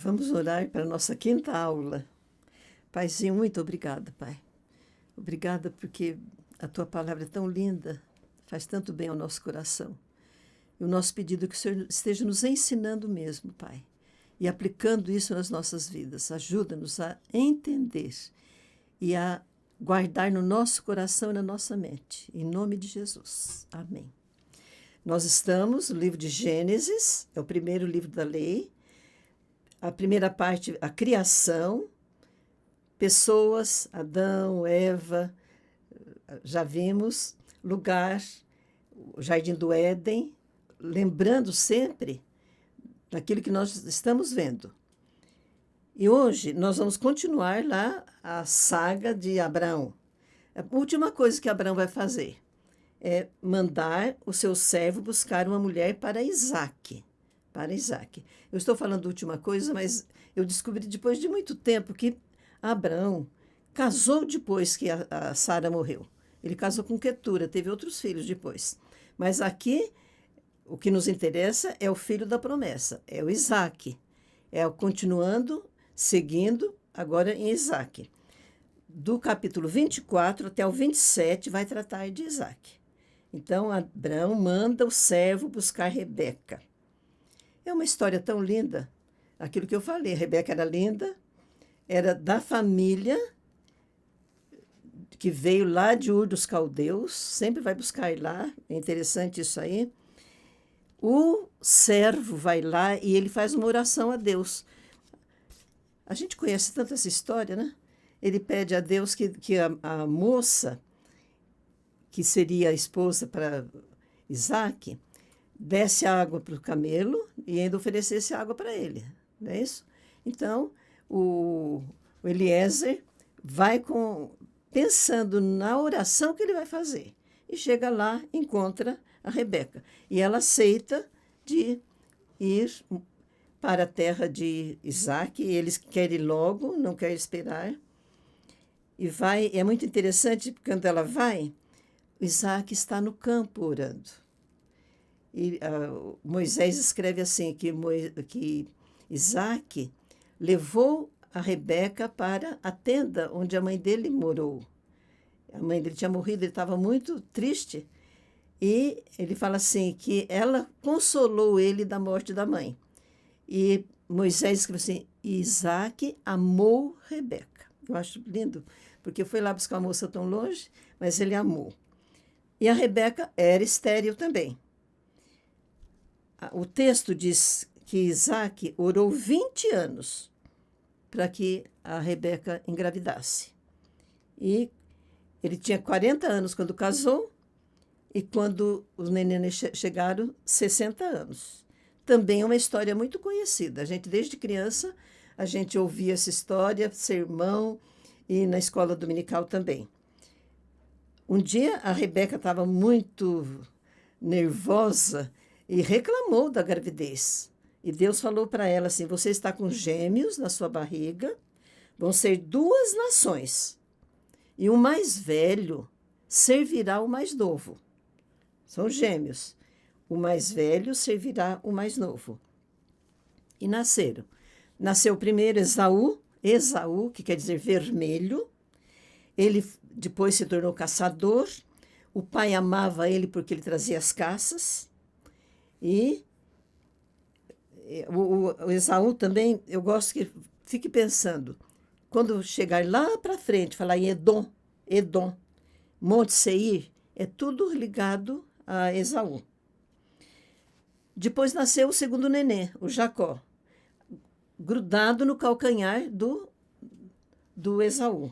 Vamos orar para a nossa quinta aula. Paizinho, muito obrigada, Pai. Obrigada porque a Tua palavra é tão linda, faz tanto bem ao nosso coração. E o nosso pedido é que o Senhor esteja nos ensinando mesmo, Pai, e aplicando isso nas nossas vidas. Ajuda-nos a entender e a guardar no nosso coração e na nossa mente. Em nome de Jesus. Amém. Nós estamos no livro de Gênesis, é o primeiro livro da lei. A primeira parte, a criação, pessoas, Adão, Eva, já vimos, lugar, o Jardim do Éden, lembrando sempre daquilo que nós estamos vendo. E hoje nós vamos continuar lá a saga de Abraão. A última coisa que Abraão vai fazer é mandar o seu servo buscar uma mulher para Isaque. Para Isaque. Eu estou falando da última coisa, mas eu descobri depois de muito tempo que Abraão casou depois que a Sara morreu. Ele casou com Quetura, teve outros filhos depois. Mas aqui, o que nos interessa é o filho da promessa, é o Isaque. É o continuando, seguindo, agora em Isaque. Do capítulo 24 até o 27 vai tratar de Isaque. Então, Abraão manda o servo buscar Rebeca. É uma história tão linda, aquilo que eu falei, Rebeca era linda, era da família que veio lá de Ur dos Caldeus, sempre vai buscar lá, é interessante isso aí. O servo vai lá e ele faz uma oração a Deus. A gente conhece tanto essa história, né? Ele pede a Deus que a moça, que seria a esposa para Isaque, desse água para o camelo e ainda oferecesse água para ele, não é isso? Então, o Eliezer vai pensando na oração que ele vai fazer. E chega lá, encontra a Rebeca. E ela aceita de ir para a terra de Isaque. Eles querem ir logo, não querem esperar. E vai, é muito interessante, porque quando ela vai, Isaque está no campo orando. E Moisés escreve assim, que Isaque levou a Rebeca para a tenda onde a mãe dele morou. A mãe dele tinha morrido, ele estava muito triste. E ele fala assim, que ela consolou ele da morte da mãe. E Moisés escreve assim, Isaque amou Rebeca. Eu acho lindo, porque foi lá buscar uma moça tão longe, mas ele amou. E a Rebeca era estéril também. O texto diz que Isaque orou 20 anos para que a Rebeca engravidasse. E ele tinha 40 anos quando casou, e quando os nenéns chegaram, 60 anos. Também é uma história muito conhecida. A gente, desde criança, a gente ouvia essa história, sermão, e na escola dominical também. Um dia, a Rebeca estava muito nervosa e reclamou da gravidez. E Deus falou para ela assim, você está com gêmeos na sua barriga, vão ser 2 nações, e o mais velho servirá o mais novo. São gêmeos. O mais velho servirá o mais novo. E nasceram. Nasceu primeiro Esaú, que quer dizer vermelho. Ele depois se tornou caçador. O pai amava ele porque ele trazia as caças. E o Esaú também, eu gosto que fique pensando, quando chegar lá para frente, falar em Edom, Monte Seir, é tudo ligado a Esaú. Depois nasceu o segundo nenê, o Jacó, grudado no calcanhar do Esaú.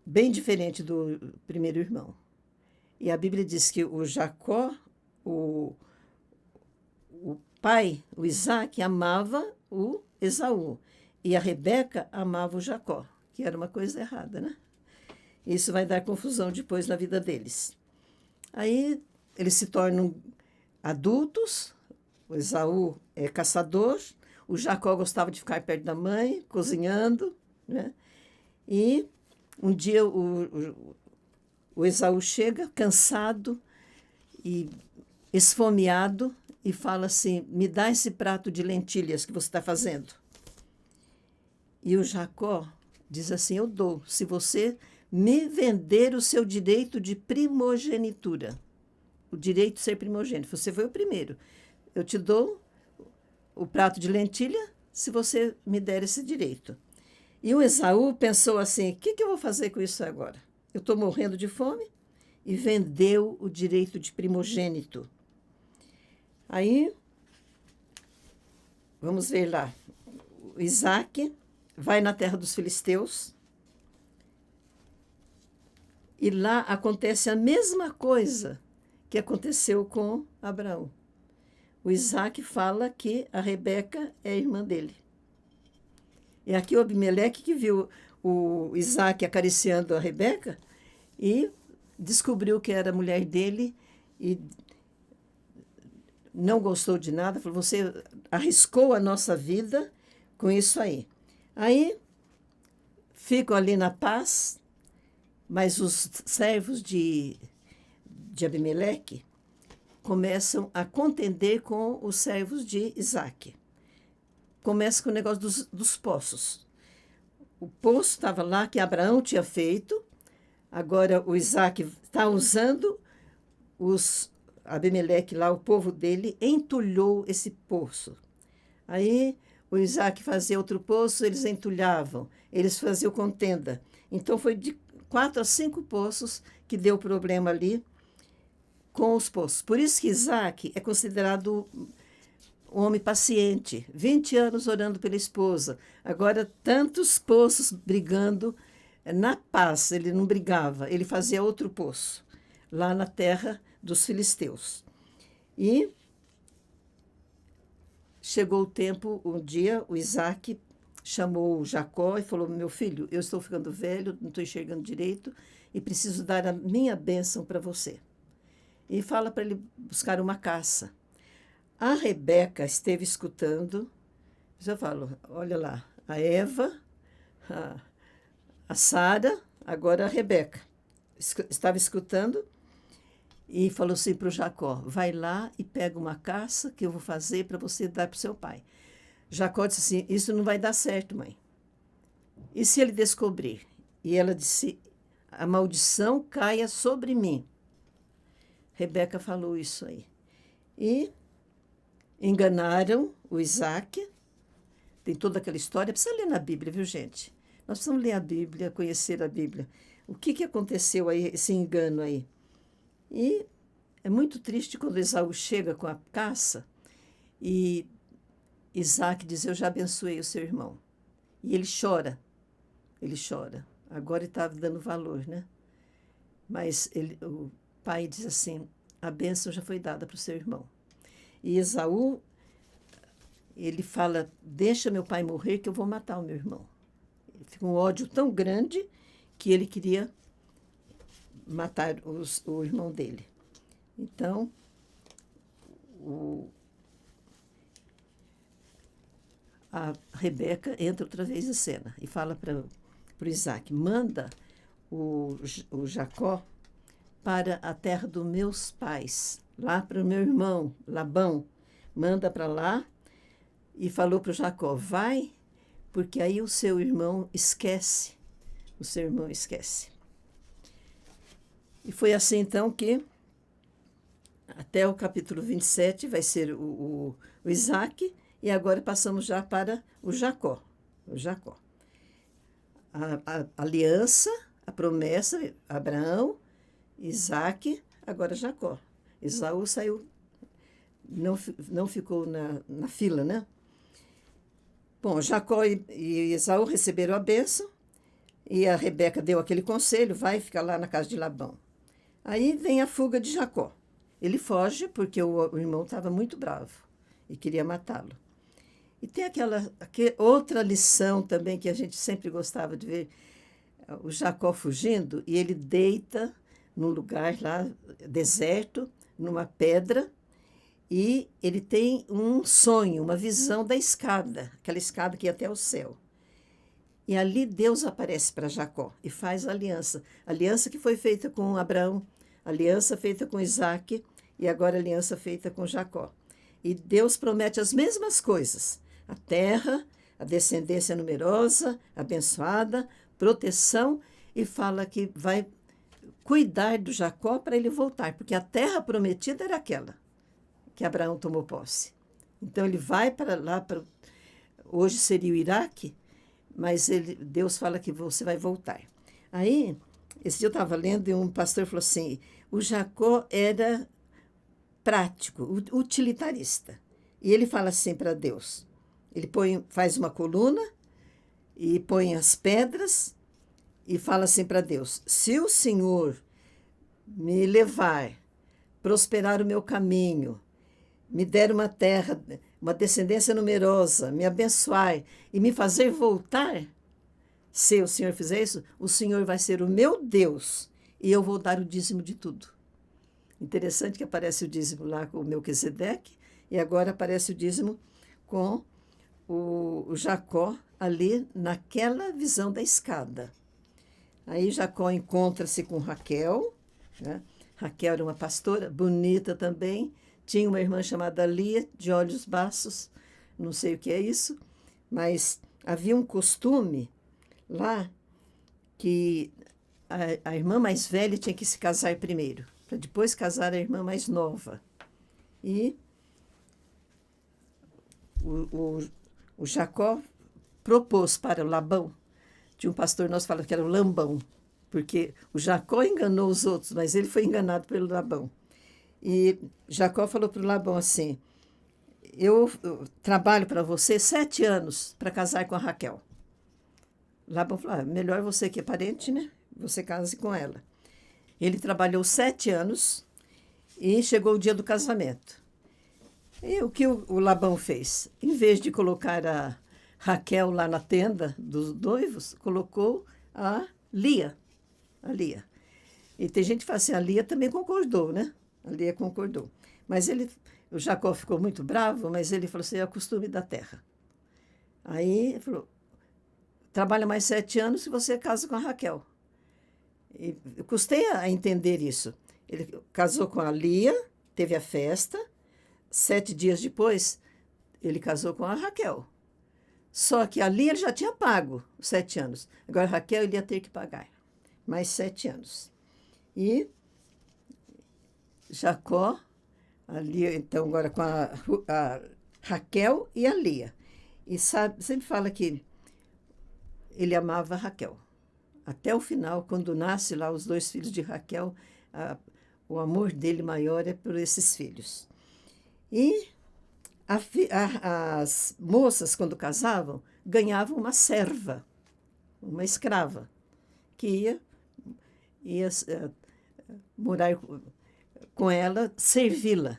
Bem diferente do primeiro irmão. E a Bíblia diz que o Jacó, o pai, o Isaque, amava o Esaú. E a Rebeca amava o Jacó, que era uma coisa errada, né? Isso vai dar confusão depois na vida deles. Aí eles se tornam adultos, o Esaú é caçador, o Jacó gostava de ficar perto da mãe, cozinhando, né? E um dia o Esaú chega cansado e esfomeado e fala assim: me dá esse prato de lentilhas que você está fazendo. E o Jacó diz assim: eu dou, se você me vender o seu direito de primogenitura. O direito de ser primogênito. Você foi o primeiro. Eu te dou o prato de lentilha se você me der esse direito. E o Esaú pensou assim: o que eu vou fazer com isso agora? Eu estou morrendo de fome. E vendeu o direito de primogênito. Aí, vamos ver lá. O Isaac vai na terra dos filisteus. E lá acontece a mesma coisa que aconteceu com Abraão. O Isaac fala que a Rebeca é a irmã dele. E aqui o Abimeleque que viu o Isaac acariciando a Rebeca e descobriu que era a mulher dele e não gostou de nada, falou: você arriscou a nossa vida com isso aí. Aí ficam ali na paz, mas os servos de Abimeleque começam a contender com os servos de Isaac. Começa com o negócio dos poços. O poço estava lá que Abraão tinha feito. Agora o Isaac está usando, Abimeleque lá, o povo dele, entulhou esse poço. Aí o Isaac fazia outro poço, eles entulhavam, eles faziam contenda. Então foi de 4 a 5 poços que deu problema ali com os poços. Por isso que Isaac é considerado um homem paciente, 20 anos orando pela esposa. Agora tantos poços brigando. Na paz, ele não brigava, ele fazia outro poço, lá na terra dos filisteus. E chegou o tempo, um dia, o Isaac chamou o Jacó e falou: meu filho, eu estou ficando velho, não estou enxergando direito e preciso dar a minha bênção para você. E fala para ele buscar uma caça. A Rebeca esteve escutando, já falo, olha lá, a Eva, a Sara, agora a Rebeca, estava escutando e falou assim para o Jacó: vai lá e pega uma caça que eu vou fazer para você dar para o seu pai. Jacó disse assim: isso não vai dar certo, mãe. E se ele descobrir? E ela disse: a maldição caia sobre mim. Rebeca falou isso aí. E enganaram o Isaac. Tem toda aquela história. Precisa ler na Bíblia, viu, gente? Nós precisamos ler a Bíblia, conhecer a Bíblia. O que aconteceu aí, esse engano aí? E é muito triste quando Esaú chega com a caça e Isaac diz: eu já abençoei o seu irmão. E ele chora. Ele chora. Agora ele está dando valor, né? Mas o pai diz assim: a bênção já foi dada para o seu irmão. E Esaú, ele fala: deixa meu pai morrer que eu vou matar o meu irmão. Fica um ódio tão grande que ele queria matar o irmão dele. Então, a Rebeca entra outra vez em cena e fala para o Isaac: manda o Jacó para a terra dos meus pais, lá para o meu irmão Labão. Manda para lá. E falou para o Jacó: vai, porque aí o seu irmão esquece. O seu irmão esquece. E foi assim, então, que até o capítulo 27 vai ser o Isaac, e agora passamos já para o Jacó. O Jacó. A aliança, a promessa, Abraão, Isaac, agora Jacó. Esaú saiu, não ficou na fila, né? Bom, Jacó e Esaú receberam a bênção, e a Rebeca deu aquele conselho: vai ficar lá na casa de Labão. Aí vem a fuga de Jacó. Ele foge porque o irmão estava muito bravo e queria matá-lo. E tem aquela outra lição também que a gente sempre gostava de ver: o Jacó fugindo, e ele deita num lugar lá, deserto, numa pedra, e ele tem um sonho, uma visão da escada, aquela escada que ia até o céu. E ali Deus aparece para Jacó e faz a aliança que foi feita com Abraão, aliança feita com Isaac e agora aliança feita com Jacó. E Deus promete as mesmas coisas. A terra, a descendência numerosa, abençoada, proteção, e fala que vai cuidar do Jacó para ele voltar, porque a terra prometida era aquela que Abraão tomou posse. Então ele vai para lá, hoje seria o Iraque, mas Deus fala que você vai voltar. Aí, esse dia eu estava lendo e um pastor falou assim, o Jacó era prático, utilitarista. E ele fala assim para Deus, ele faz uma coluna e põe as pedras e fala assim para Deus, se o Senhor me levar, prosperar o meu caminho, me der uma terra, uma descendência numerosa, me abençoar e me fazer voltar, se o Senhor fizer isso, o Senhor vai ser o meu Deus e eu vou dar o dízimo de tudo. Interessante que aparece o dízimo lá com o Melquisedeque e agora aparece o dízimo com o Jacó ali naquela visão da escada. Aí Jacó encontra-se com Raquel, né? Raquel era uma pastora, bonita também, tinha uma irmã chamada Lia, de olhos baços, não sei o que é isso, mas havia um costume lá que a irmã mais velha tinha que se casar primeiro, para depois casar a irmã mais nova. E o Jacó propôs para o Labão, tinha um pastor nosso que falava que era o Lambão, porque o Jacó enganou os outros, mas ele foi enganado pelo Labão. E Jacó falou para o Labão assim, eu trabalho para você 7 anos para casar com a Raquel. Labão falou, melhor você que é parente, né? Você case com ela. Ele trabalhou 7 anos e chegou o dia do casamento. E o que o Labão fez? Em vez de colocar a Raquel lá na tenda dos noivos, colocou a Lia. A Lia. E tem gente que fala assim, a Lia também concordou, né? A Lia concordou. Mas o Jacó ficou muito bravo, mas ele falou assim, é o costume da terra. Aí ele falou, trabalha mais 7 anos e você casa com a Raquel. E eu custei a entender isso. Ele casou com a Lia, teve a festa, 7 dias depois, ele casou com a Raquel. Só que a Lia ele já tinha pago os 7 anos. Agora a Raquel ele ia ter que pagar mais 7 anos. E Jacó, a Lia, então agora com a Raquel e a Lia. E sempre fala que ele amava a Raquel. Até o final, quando nasce lá os 2 filhos de Raquel, o amor dele maior é por esses filhos. E as moças, quando casavam, ganhavam uma serva, uma escrava, que ia morar com ela, servi-la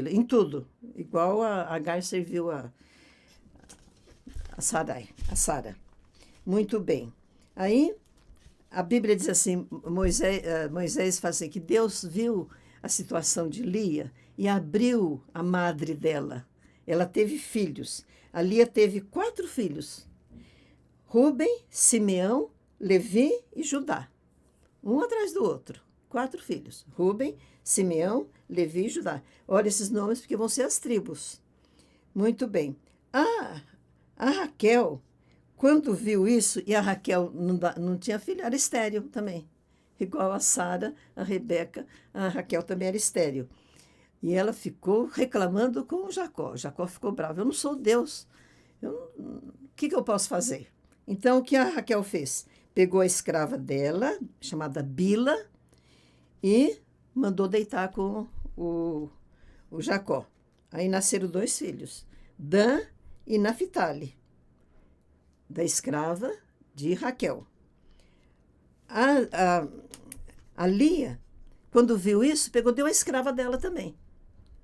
em tudo, igual a Agar serviu a Sara. Muito bem. Aí, a Bíblia diz assim, Moisés fala assim, que Deus viu a situação de Lia e abriu a madre dela. Ela teve filhos. A Lia teve 4 filhos. Rúben, Simeão, Levi e Judá. Um atrás do outro. 4 filhos. Rúben, Simeão, Levi e Judá. Olha esses nomes porque vão ser as tribos. Muito bem. A Raquel, quando viu isso, e a Raquel não tinha filho, era estéril também. Igual a Sara, a Rebeca, a Raquel também era estéril. E ela ficou reclamando com o Jacó. Jacó ficou bravo. Eu não sou Deus. O que eu posso fazer? Então, o que a Raquel fez? Pegou a escrava dela, chamada Bila, e mandou deitar com o Jacó. Aí nasceram 2 filhos, Dan e Naphtali, da escrava de Raquel. A Lia, quando viu isso, deu a escrava dela também.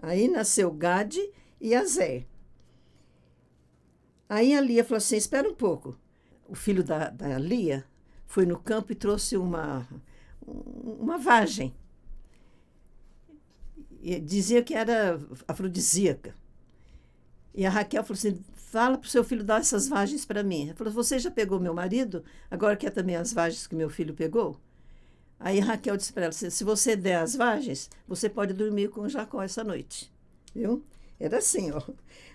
Aí nasceu Gade e Azer. Aí a Lia falou assim, espera um pouco. O filho da Lia foi no campo e trouxe uma vagem. E dizia que era afrodisíaca. E a Raquel falou assim, fala para o seu filho dar essas vagens para mim. Ela falou, você já pegou meu marido? Agora quer também as vagens que meu filho pegou? Aí a Raquel disse para ela, se você der as vagens, você pode dormir com Jacó essa noite. Viu? Era assim, ó.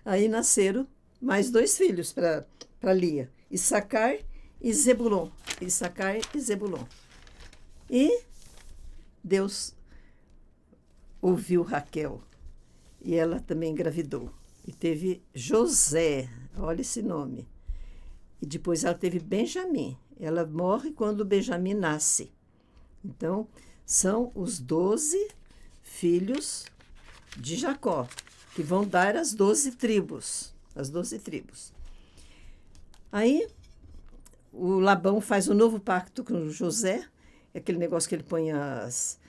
Aí nasceram mais 2 filhos para Lia, Issacar e Zebulon. Issacar e Zebulon. E Deus ouviu Raquel e ela também engravidou. E teve José, olha esse nome. E depois ela teve Benjamim. Ela morre quando Benjamim nasce. Então, são os 12 filhos de Jacó, que vão dar as 12 tribos. As 12 tribos. Aí, o Labão faz um novo pacto com José, aquele negócio que ele põe as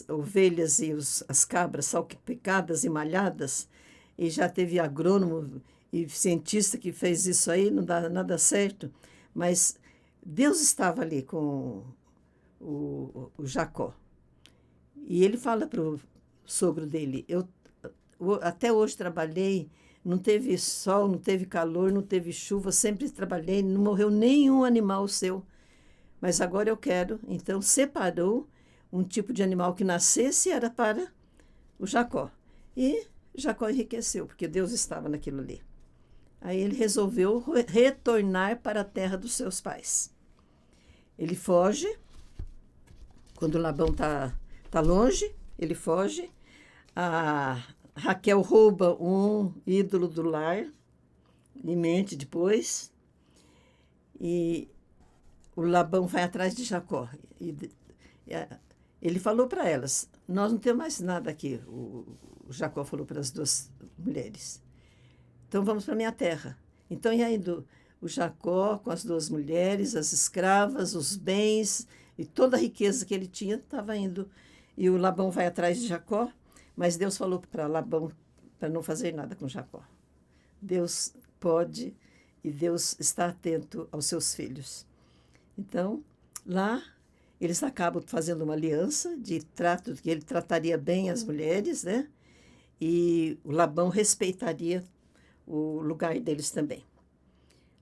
ovelhas e as cabras salpicadas e malhadas, e já teve agrônomo e cientista que fez isso aí, não dá nada certo, mas Deus estava ali com o Jacó. E ele fala para o sogro dele, eu até hoje trabalhei, não teve sol, não teve calor, não teve chuva, sempre trabalhei, não morreu nenhum animal seu, mas agora eu quero. Então separou um tipo de animal que nascesse, era para o Jacó. E Jacó enriqueceu, porque Deus estava naquilo ali. Aí ele resolveu retornar para a terra dos seus pais. Ele foge, quando Labão tá longe, ele foge. A Raquel rouba um ídolo do lar, e mente depois. E o Labão vai atrás de Jacó. Ele falou para elas, nós não temos mais nada aqui. O Jacó falou para as 2 mulheres. Então vamos para minha terra. Então ia indo o Jacó com as 2 mulheres, as escravas, os bens e toda a riqueza que ele tinha estava indo. E o Labão vai atrás de Jacó, mas Deus falou para Labão para não fazer nada com Jacó. Deus pode e Deus está atento aos seus filhos. Então, lá eles acabam fazendo uma aliança de trato, que ele trataria bem as mulheres, né? E o Labão respeitaria o lugar deles também.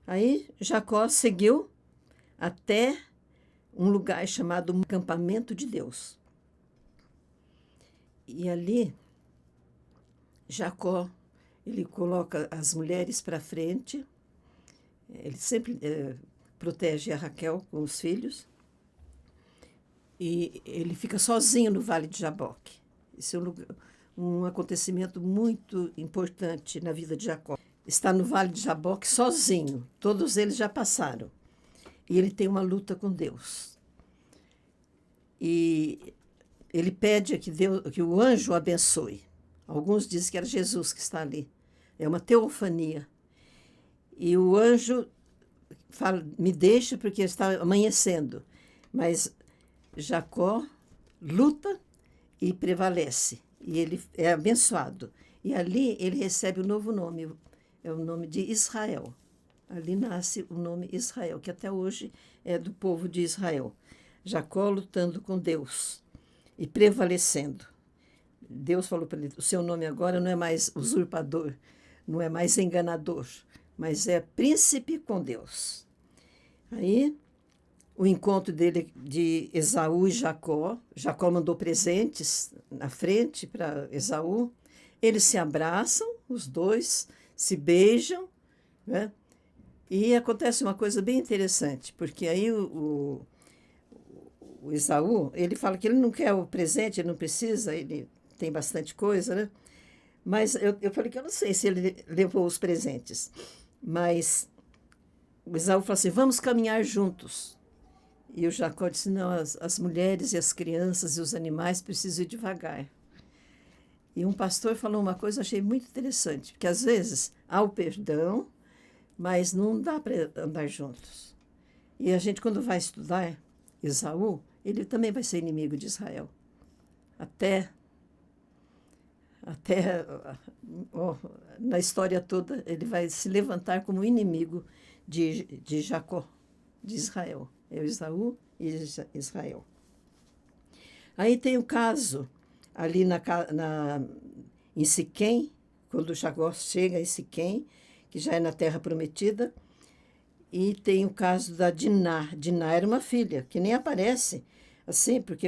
Aí Jacó seguiu até um lugar chamado Acampamento de Deus. E ali, Jacó, ele coloca as mulheres para frente, ele sempre protege a Raquel com os filhos, e ele fica sozinho no Vale de Jaboque. Esse é um acontecimento muito importante na vida de Jacó. Está no Vale de Jaboque sozinho, todos eles já passaram. E ele tem uma luta com Deus. E ele pede que o anjo o abençoe. Alguns dizem que era Jesus que está ali. É uma teofania. E o anjo fala, me deixa porque está amanhecendo. Mas Jacó luta e prevalece. E ele é abençoado. E ali ele recebe um novo nome. É o nome de Israel. Ali nasce o nome Israel, que até hoje é do povo de Israel. Jacó lutando com Deus e prevalecendo. Deus falou para ele, o seu nome agora não é mais usurpador, não é mais enganador, mas é príncipe com Deus. Aí, o encontro dele de Esaú e Jacó. Jacó mandou presentes na frente para Esaú. Eles se abraçam, os dois se beijam, né? E acontece uma coisa bem interessante, porque aí o Esaú, ele fala que ele não quer o presente, ele não precisa, ele tem bastante coisa, né? Mas eu falei que eu não sei se ele levou os presentes. Mas o Esaú falou assim, vamos caminhar juntos. E o Jacó disse, não, as mulheres e as crianças e os animais precisam ir devagar. E um pastor falou uma coisa que eu achei muito interessante, porque às vezes há o perdão, mas não dá para andar juntos. E a gente, quando vai estudar Esaú, ele também vai ser inimigo de Israel. Até na história toda, ele vai se levantar como inimigo de Jacó, de Israel. É o Esaú e Israel. Aí tem o caso ali em Siquém, quando Jacó chega em Siquém, que já é na Terra Prometida, e tem o caso da Diná. Diná era uma filha, que nem aparece, assim, porque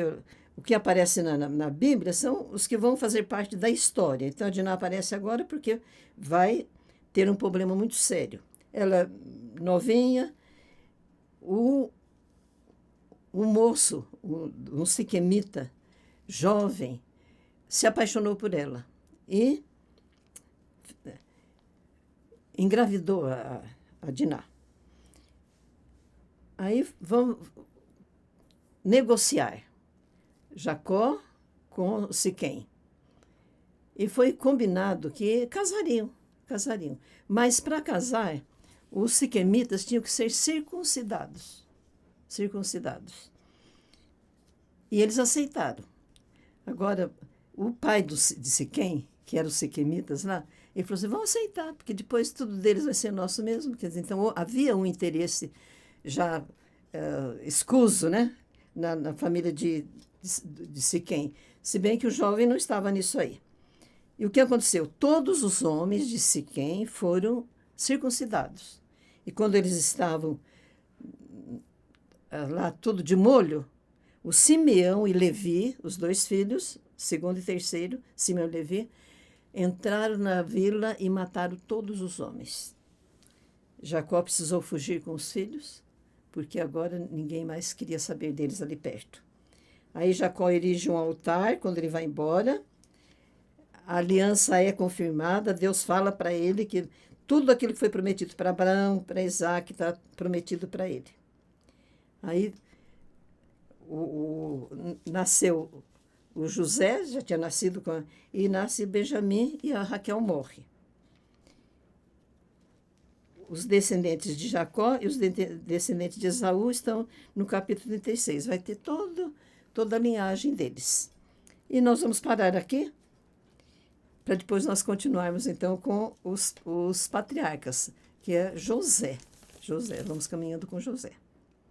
o que aparece na Bíblia são os que vão fazer parte da história. Então, a Diná aparece agora porque vai ter um problema muito sério. Ela, novinha, o moço, um siquemita, jovem, se apaixonou por ela e engravidou a Diná. Aí vamos negociar Jacó com Siquém. E foi combinado que casariam. Mas para casar, os siquemitas tinham que ser circuncidados. E eles aceitaram. Agora, o pai de Siquém, que eram os siquemitas lá, ele falou assim, vamos aceitar, porque depois tudo deles vai ser nosso mesmo. Quer dizer, então, havia um interesse já escuso, né? Na família de Siquém. Se bem que o jovem não estava nisso aí. E o que aconteceu? Todos os homens de Siquém foram circuncidados. E quando eles estavam lá tudo de molho, o Simeão e Levi, os dois filhos, segundo e terceiro, Simeão e Levi, entraram na vila e mataram todos os homens. Jacó precisou fugir com os filhos, porque agora ninguém mais queria saber deles ali perto. Aí Jacó erige um altar quando ele vai embora, a aliança é confirmada, Deus fala para ele que tudo aquilo que foi prometido para Abraão, para Isaac, está prometido para ele. Aí nasceu o José, já tinha nascido, e nasce Benjamim e a Raquel morre. Os descendentes de Jacó e os descendentes de Esaú estão no capítulo 36. Vai ter toda a linhagem deles. E nós vamos parar aqui, para depois nós continuarmos, então, com os patriarcas, que é José. Vamos caminhando com José.